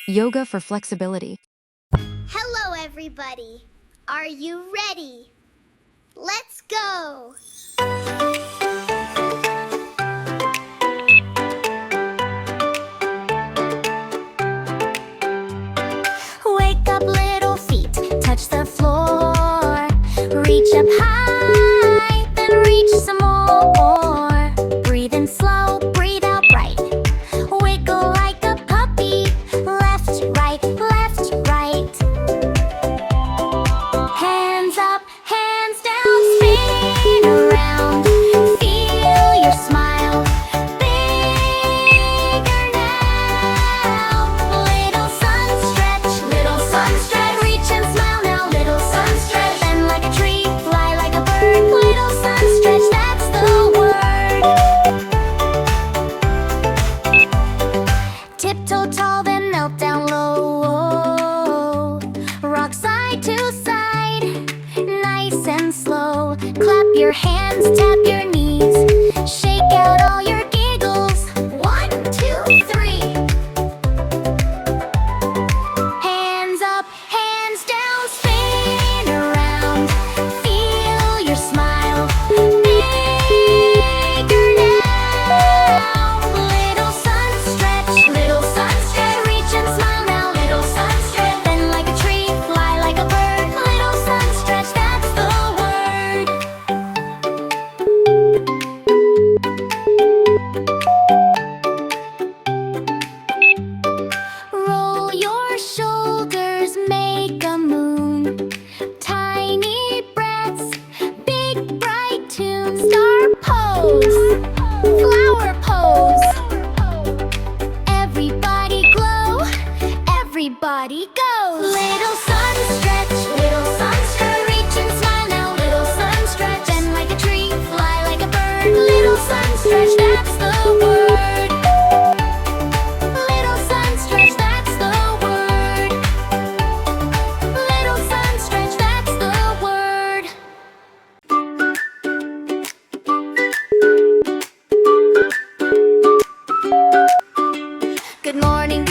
Yoga for flexibility. Hello, everybody. Are you ready? Let's go. Wake up, little feet, touch the floor. Reach up high, then reach some more. Breathe in slow, breathe out bright. Wiggle like a puppy, left, right, left, right. Hands up, hands down, spin around. Feel your smile bigger now. Little sun stretch, reach and smile now. Little sun stretch, bend like a tree, fly like a bird. Little sun stretch, that's the word. Tiptoe tall, then melt down low. Rock side to side, nice and slow. Clap your hands, tap your knees. Shake out all your giggles. 1, 2, 3. Hands up, hands down, spin around. Feel your smile bigger now. Little sun stretch, reach and smile now. Little sun stretch, bend like a tree, fly like a bird. Little sun stretch, that's the word. Roll your shoulders, make a moon. Tiny breaths, big bright tunes. Star pose, flower pose. Everybody glow, everybody go. Little sun stretch, reach and smile now. Little sun stretch, bend like a tree, fly like a bird. Little sun stretch, that's the word. Little sun stretch, that's the word. Little sun stretch, that's the word. Good morning,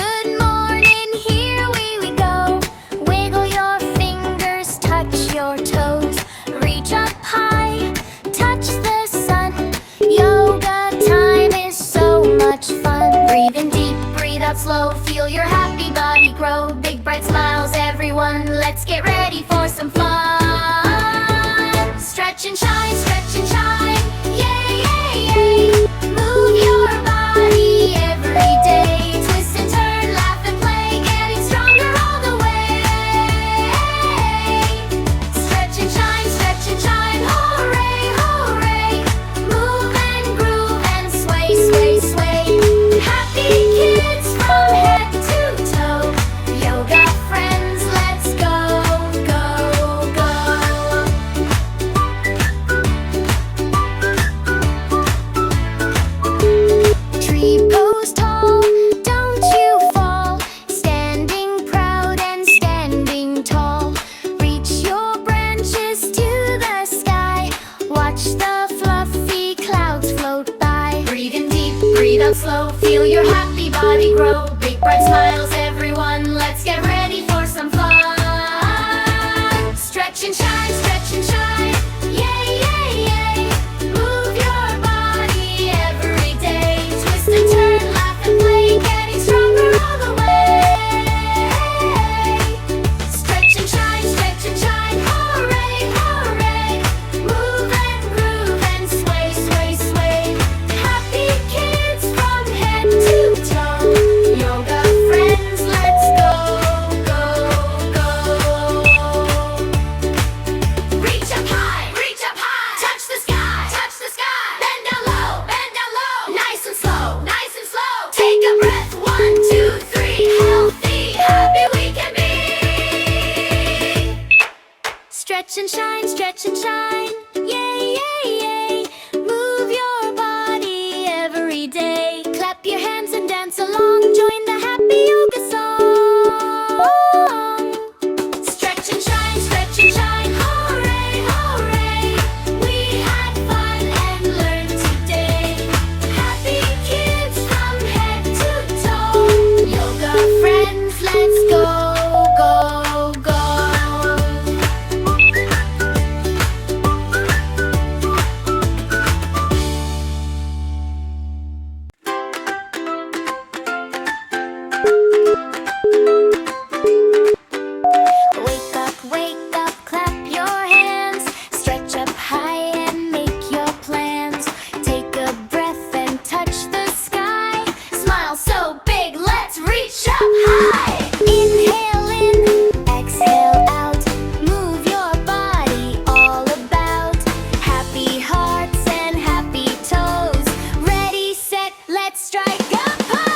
here we go. Wiggle your fingers, touch your toes. Reach up high, touch the sun. Yoga time is so much fun. Breathe in deep, breathe out slow. Feel your happy body grow. Big bright smiles, everyone. Let's get ready for some fun. Stretch and shine, yay, yay, yay. Move your body every day. Twist and turn, laugh and play. Getting stronger all the way. Stretch and shine, hooray, hooray. Move and groove and sway, sway, sway. Happy kids from head to toe. Yoga friends, let's go, go, go. Tree pose tall, don't you fall. Standing proud and standing tall. Reach your branches to the sky. Watch the fluffy clouds float by. Breathe in deep, breathe out slow. Feel your happy body grow. Big bright smiles, everyone. Let's get ready for some fun. Stretch and shine, yay, yay, yay. Move your body every day. Twist and turn, laugh and play. Getting stronger all the way. Stretch and shine, hooray, hooray. Move and groove and sway, sway, sway. Happy kids from head to toe. Yoga friends, let's go, go, go. Reach up high, touch the sky, bend down low, nice and slow, take a breath, 1, 2, 3, healthy, happy we can be. Stretch and shine, yay, yay, yay. Move your body every day. Clap your hands and dance along, join the happy yoga song. Stretch and shine, hooray, hooray. We had fun and learned today. Happy kids from head to toe. Yoga friends, a pie.